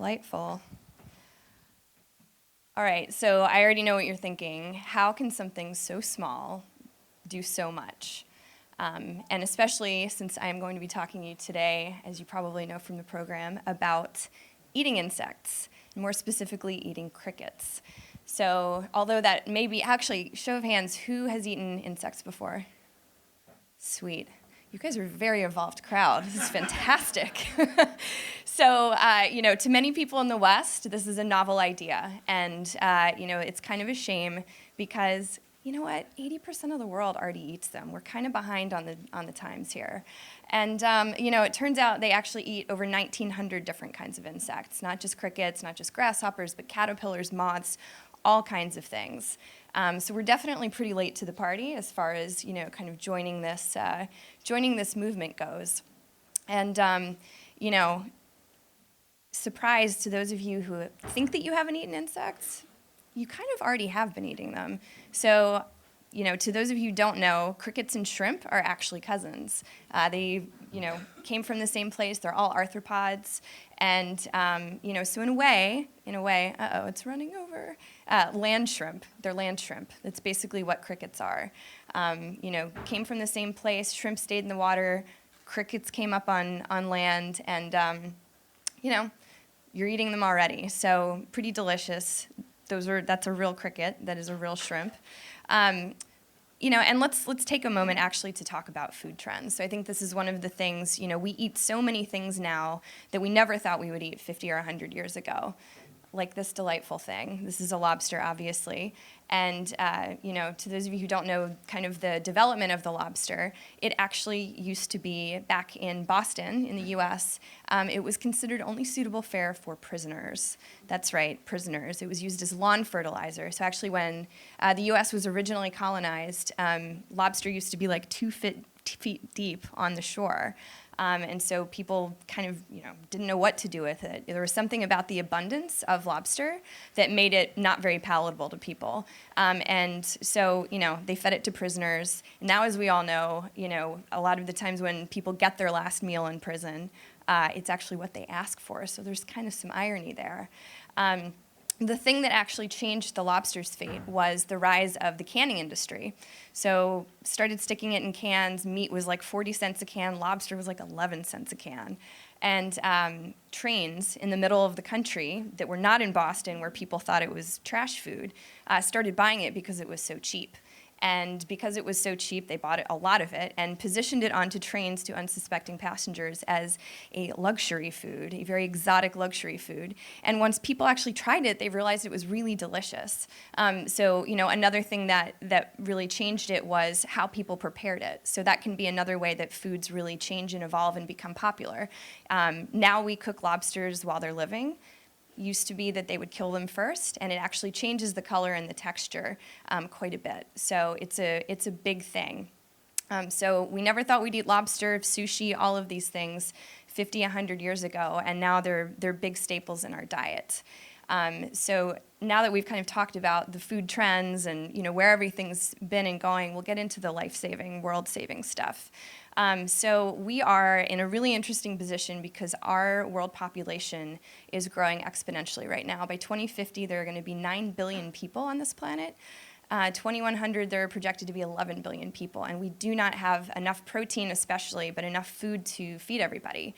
Delightful. All right, so I already know what you're thinking. How can something so small do so much? And especially since I am going to be talking to you today, as you probably know from the program, about eating insects, more specifically eating crickets. So although that may be, actually, show of hands, who has eaten insects before? Sweet. You guys are a very evolved crowd. This is fantastic. So, to many people in the West, this is a novel idea. And, it's kind of a shame because, you know what, 80% of the world already eats them. We're kind of behind on the times here. And, it turns out they actually eat over 1,900 different kinds of insects, not just crickets, not just grasshoppers, but caterpillars, moths, all kinds of things. So we're definitely pretty late to the party as far as, kind of joining this movement goes. And, surprise to those of you who think that you haven't eaten insects, you kind of already have been eating them. So, to those of you who don't know, crickets and shrimp are actually cousins. They, came from the same place. They're all arthropods. And, so in a way, uh-oh, it's running over. Land shrimp. They're land shrimp. That's basically what crickets are. Came from the same place. Shrimp stayed in the water. Crickets came up on land. And, you're eating them already. So pretty delicious. That's a real cricket. That is a real shrimp. And let's take a moment actually to talk about food trends. So I think this is one of the things, we eat so many things now that we never thought we would eat 50 or 100 years ago, like this delightful thing. This is a lobster, obviously. And, to those of you who don't know kind of the development of the lobster, it actually used to be back in Boston in the US, it was considered only suitable fare for prisoners. That's right, prisoners. It was used as lawn fertilizer. So actually when the US was originally colonized, lobster used to be like 2 feet deep on the shore. And so people kind of, didn't know what to do with it. There was something about the abundance of lobster that made it not very palatable to people. And so, they fed it to prisoners. And now, as we all know, a lot of the times when people get their last meal in prison, it's actually what they ask for. So there's kind of some irony there. The thing that actually changed the lobster's fate was the rise of the canning industry. So started sticking it in cans. Meat was like 40 cents a can. Lobster was like 11 cents a can. And trains in the middle of the country that were not in Boston, where people thought it was trash food, started buying it because it was so cheap. And because it was so cheap, they bought a lot of it and positioned it onto trains to unsuspecting passengers as a luxury food, a very exotic luxury food. And once people actually tried it, they realized it was really delicious. So, another thing that really changed it was how people prepared it. So that can be another way that foods really change and evolve and become popular. Now we cook lobsters while they're living. Used to be that they would kill them first, and it actually changes the color and the texture quite a bit. So it's a big thing. So we never thought we'd eat lobster, sushi, all of these things 50, 100 years ago, and now they're big staples in our diet. So now that we've kind of talked about the food trends and where everything's been and going, we'll get into the life-saving, world-saving stuff. So we are in a really interesting position because our world population is growing exponentially right now. By 2050, there are going to be 9 billion people on this planet. 2100, there are projected to be 11 billion people, and we do not have enough protein especially, but enough food to feed everybody.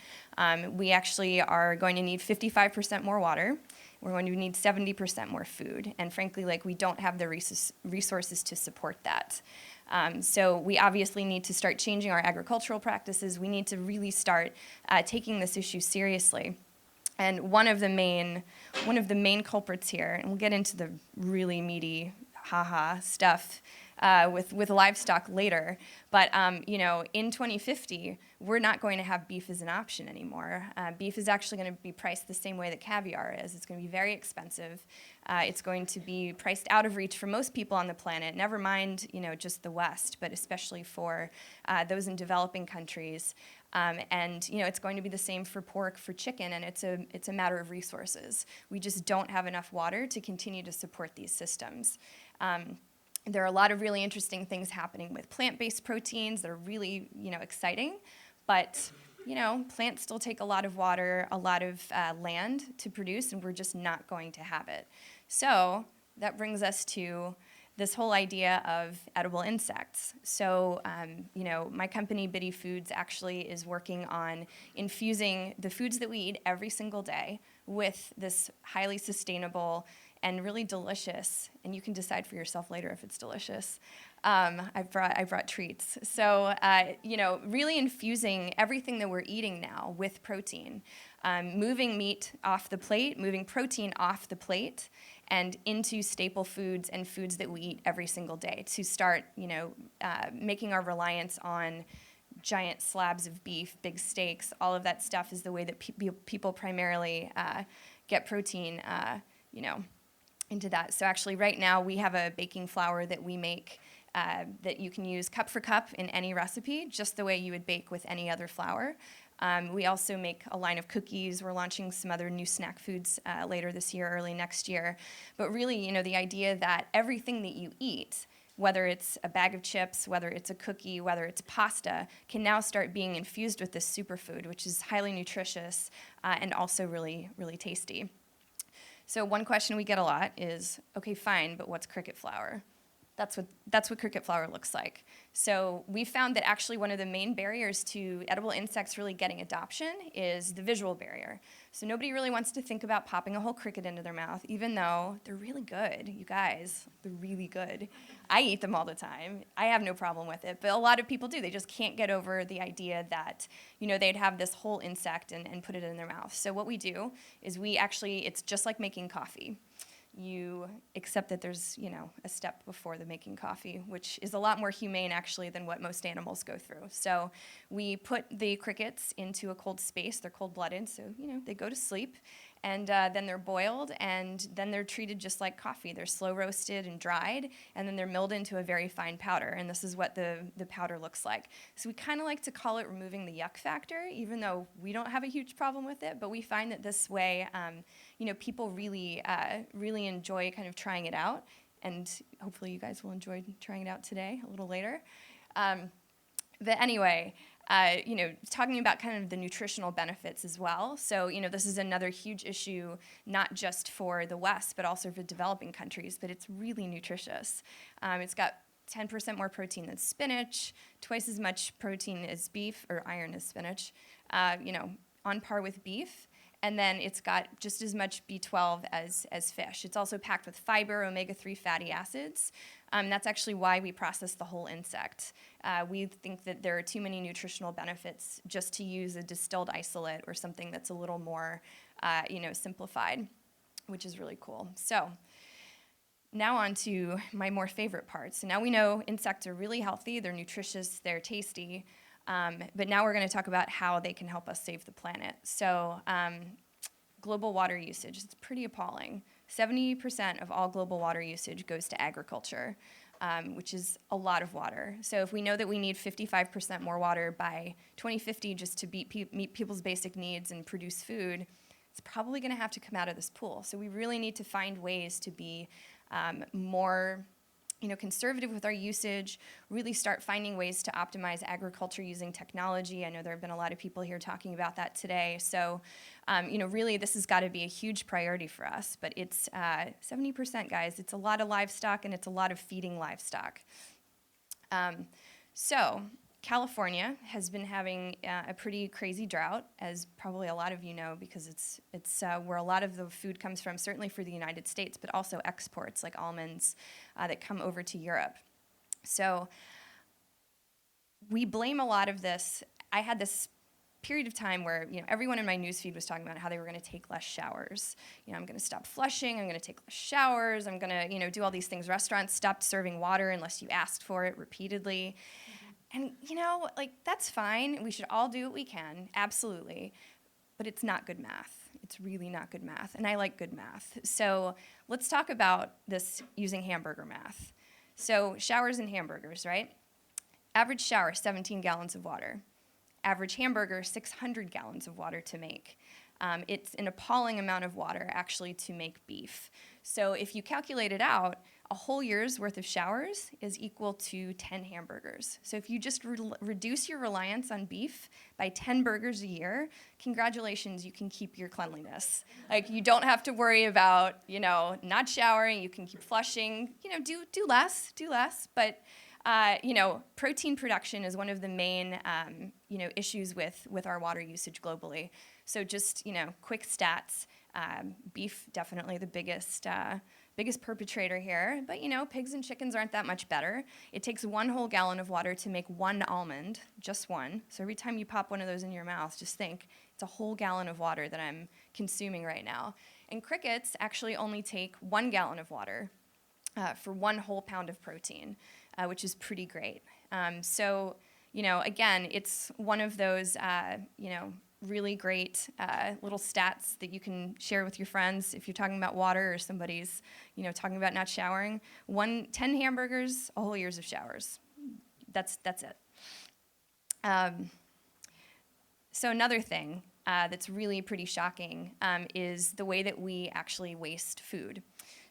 We actually are going to need 55% more water. We're going to need 70% more food, and frankly, we don't have the resources to support that. So we obviously need to start changing our agricultural practices. We need to really start taking this issue seriously. And one of the main culprits here, and we'll get into the really meaty stuff with livestock later, but in 2050, we're not going to have beef as an option anymore. Beef is actually going to be priced the same way that caviar is. It's going to be very expensive. It's going to be priced out of reach for most people on the planet, never mind just the West, but especially for those in developing countries. And it's going to be the same for pork, for chicken, and it's a matter of resources. We just don't have enough water to continue to support these systems. There are a lot of really interesting things happening with plant-based proteins that are really exciting, but plants still take a lot of water, a lot of land to produce, and we're just not going to have it. So that brings us to this whole idea of edible insects. So, my company, Biddy Foods, actually is working on infusing the foods that we eat every single day with this highly sustainable and really delicious, and you can decide for yourself later if it's delicious. I brought treats. So, really infusing everything that we're eating now with protein, moving meat off the plate, moving protein off the plate, and into staple foods and foods that we eat every single day to start, making our reliance on giant slabs of beef, big steaks, all of that stuff is the way that people primarily get protein, into that. So actually right now we have a baking flour that we make that you can use cup for cup in any recipe, just the way you would bake with any other flour. We also make a line of cookies. We're launching some other new snack foods later this year, early next year. But really, the idea that everything that you eat, whether it's a bag of chips, whether it's a cookie, whether it's pasta, can now start being infused with this superfood, which is highly nutritious and also really, really tasty. So one question we get a lot is, okay, fine, but what's cricket flour? That's what cricket flour looks like. So we found that actually one of the main barriers to edible insects really getting adoption is the visual barrier. So nobody really wants to think about popping a whole cricket into their mouth, even though they're really good, you guys. They're really good. I eat them all the time. I have no problem with it, but a lot of people do. They just can't get over the idea that, they'd have this whole insect and put it in their mouth. So what we do is it's just like making coffee. You accept that there's, a step before the making coffee, which is a lot more humane actually than what most animals go through. So we put the crickets into a cold space. They're cold-blooded, so, they go to sleep. And then they're boiled, and then they're treated just like coffee. They're slow roasted and dried, and then they're milled into a very fine powder. And this is what the powder looks like. So we kind of like to call it removing the yuck factor, even though we don't have a huge problem with it. But we find that this way, people really, really enjoy kind of trying it out. And hopefully you guys will enjoy trying it out today, a little later. But anyway, talking about kind of the nutritional benefits as well. So, this is another huge issue, not just for the West, but also for developing countries, but it's really nutritious. It's got 10% more protein than spinach, twice as much protein as beef, or iron as spinach, on par with beef. And then it's got just as much B12 as fish. It's also packed with fiber, omega-3 fatty acids. That's actually why we process the whole insect. We think that there are too many nutritional benefits just to use a distilled isolate or something that's a little more, simplified, which is really cool. So now on to my more favorite parts. So now we know insects are really healthy, they're nutritious, they're tasty. But now we're going to talk about how they can help us save the planet. So global water usage, it's pretty appalling. 70% of all global water usage goes to agriculture, which is a lot of water. So if we know that we need 55% more water by 2050 just to meet people's basic needs and produce food, it's probably going to have to come out of this pool. So we really need to find ways to be more conservative with our usage, really start finding ways to optimize agriculture using technology. I know there have been a lot of people here talking about that today. So, really this has got to be a huge priority for us. But it's 70%, guys. It's a lot of livestock, and it's a lot of feeding livestock. So California has been having a pretty crazy drought, as probably a lot of you know, because it's where a lot of the food comes from, certainly for the United States, but also exports like almonds that come over to Europe. So we blame a lot of this. I had this period of time where everyone in my newsfeed was talking about how they were going to take less showers. I'm going to stop flushing. I'm going to take less showers. I'm going to do all these things. Restaurants stopped serving water unless you asked for it repeatedly. And, that's fine. We should all do what we can, absolutely. But it's not good math. It's really not good math. And I like good math. So let's talk about this using hamburger math. So showers and hamburgers, right? Average shower, 17 gallons of water. Average hamburger, 600 gallons of water to make. It's an appalling amount of water, actually, to make beef. So if you calculate it out, a whole year's worth of showers is equal to 10 hamburgers. So if you just reduce your reliance on beef by 10 burgers a year, congratulations, you can keep your cleanliness. Like, you don't have to worry about, not showering. You can keep flushing. Do less, but protein production is one of the main, issues with our water usage globally. So just, quick stats. Beef, definitely the biggest perpetrator here. But, pigs and chickens aren't that much better. It takes 1 whole gallon of water to make 1 almond, just 1. So every time you pop one of those in your mouth, just think, it's a whole gallon of water that I'm consuming right now. And crickets actually only take 1 gallon of water for 1 whole pound of protein, which is pretty great. So, again, it's one of those, really great little stats that you can share with your friends if you're talking about water or somebody's, talking about not showering. 10 hamburgers, a whole year's of showers. That's it. So another thing that's really pretty shocking is the way that we actually waste food.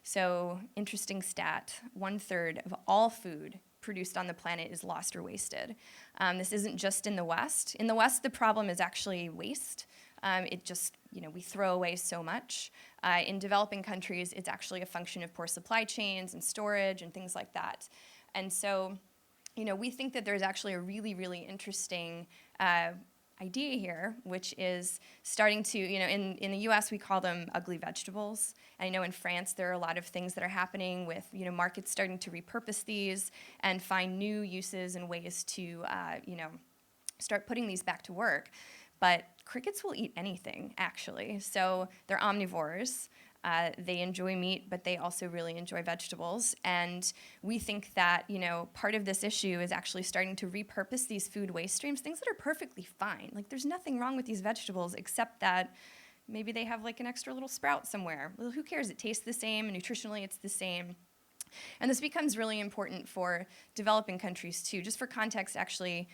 So, interesting stat, 1/3 of all food produced on the planet is lost or wasted. This isn't just in the West. In the West, the problem is actually waste. We throw away so much. In developing countries, it's actually a function of poor supply chains and storage and things like that. And so, we think that there's actually a really, really interesting idea here, which is starting to, in the US we call them ugly vegetables. I know in France there are a lot of things that are happening with, markets starting to repurpose these and find new uses and ways to, start putting these back to work. But crickets will eat anything, actually. So they're omnivores. They enjoy meat, but they also really enjoy vegetables. And we think that, part of this issue is actually starting to repurpose these food waste streams, things that are perfectly fine. Like, there's nothing wrong with these vegetables except that maybe they have like an extra little sprout somewhere. Well, who cares? It tastes the same, and nutritionally it's the same. And this becomes really important for developing countries too. Just for context, actually,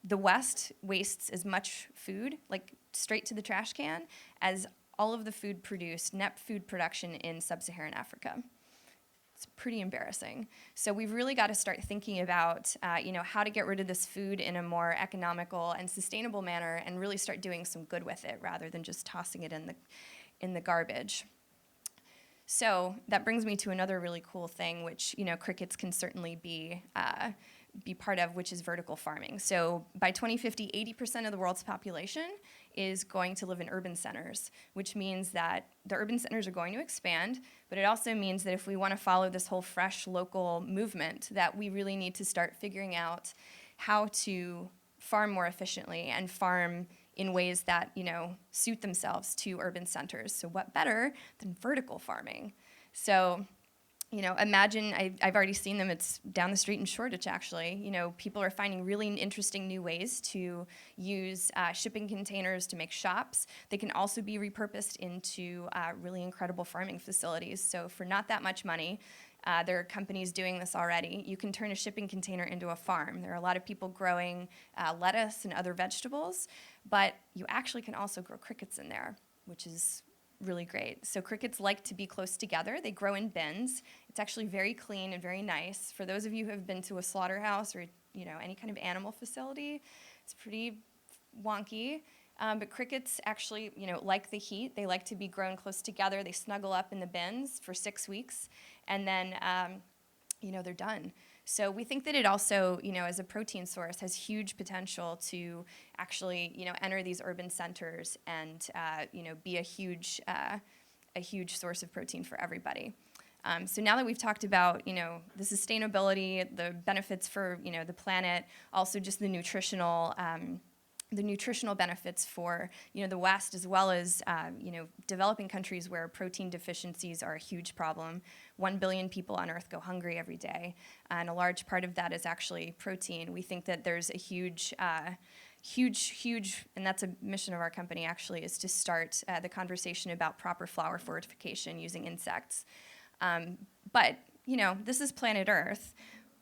the West wastes as much food, like straight to the trash can, as all of the food produced, net food production in sub-Saharan Africa. It's pretty embarrassing. So we've really got to start thinking about, how to get rid of this food in a more economical and sustainable manner, and really start doing some good with it rather than just tossing it in the garbage. So that brings me to another really cool thing, which crickets can certainly be part of, which is vertical farming. So by 2050, 80% of the world's population is going to live in urban centers, which means that the urban centers are going to expand, but it also means that if we want to follow this whole fresh local movement, that we really need to start figuring out how to farm more efficiently and farm in ways that, suit themselves to urban centers. So what better than vertical farming? So, imagine, I've already seen them, it's down the street in Shoreditch, actually. People are finding really interesting new ways to use shipping containers to make shops. They can also be repurposed into really incredible farming facilities. So for not that much money, there are companies doing this already. You can turn a shipping container into a farm. There are a lot of people growing lettuce and other vegetables, but you actually can also grow crickets in there, which is really great. So crickets like to be close together. They grow in bins. It's actually very clean and very nice. For those of you who have been to a slaughterhouse or any kind of animal facility, it's pretty wonky. But crickets actually, like the heat. They like to be grown close together. They snuggle up in the bins for 6 weeks, and then they're done. So we think that it also, as a protein source, has huge potential to actually, enter these urban centers and, be a huge source of protein for everybody. So now that we've talked about, the sustainability, the benefits for, the planet, also just the nutritional benefits for the West, as well as developing countries where protein deficiencies are a huge problem. 1 billion people on Earth go hungry every day, and a large part of that is actually protein. We think that there's a huge, and that's a mission of our company actually, is to start the conversation about proper flower fortification using insects. But this is planet Earth.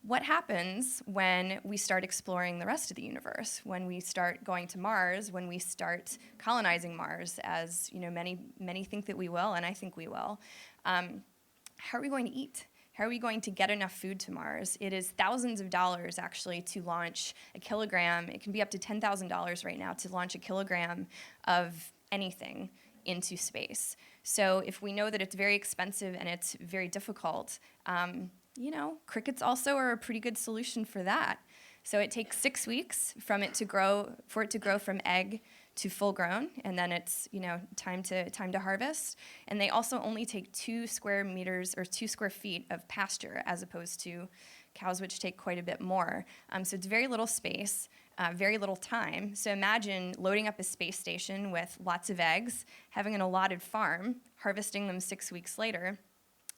what happens when we start exploring the rest of the universe, when we start going to Mars, when we start colonizing Mars, as many think that we will, and I think we will. How are we going to eat? How are we going to get enough food to Mars? It is thousands of dollars, actually, to launch a kilogram. It can be up to $10,000 right now to launch a kilogram of anything into space. So if we know that it's very expensive and it's very difficult, crickets also are a pretty good solution for that. So it takes 6 weeks for it to grow from egg to full grown, and then it's time to harvest. And they also only take 2 square meters or 2 square feet of pasture, as opposed to cows, which take quite a bit more. So it's very little space, very little time. So imagine loading up a space station with lots of eggs, having an allotted farm, harvesting them 6 weeks later,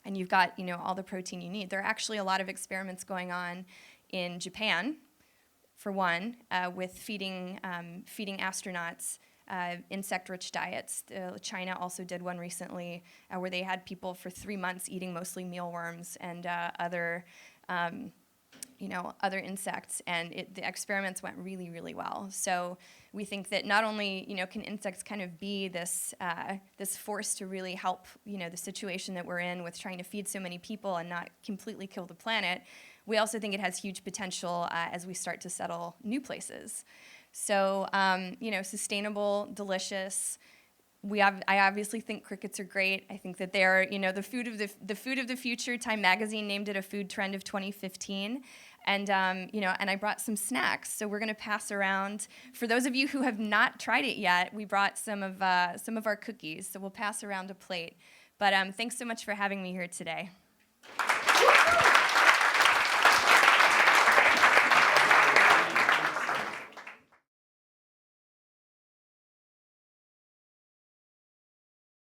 and you've got all the protein you need. There are actually a lot of experiments going on in Japan, for one, with feeding astronauts insect-rich diets. China also did one recently where they had people for 3 months eating mostly mealworms and other insects, and the experiments went really, really well. So we think that not only can insects kind of be this force to really help the situation that we're in with trying to feed so many people and not completely kill the planet, we also think it has huge potential as we start to settle new places. So sustainable, delicious. I obviously think crickets are great. I think that they're, the food of the future. Time magazine named it a food trend of 2015, and and I brought some snacks. So we're going to pass around. For those of you who have not tried it yet, we brought some of our cookies. So we'll pass around a plate. But thanks so much for having me here today.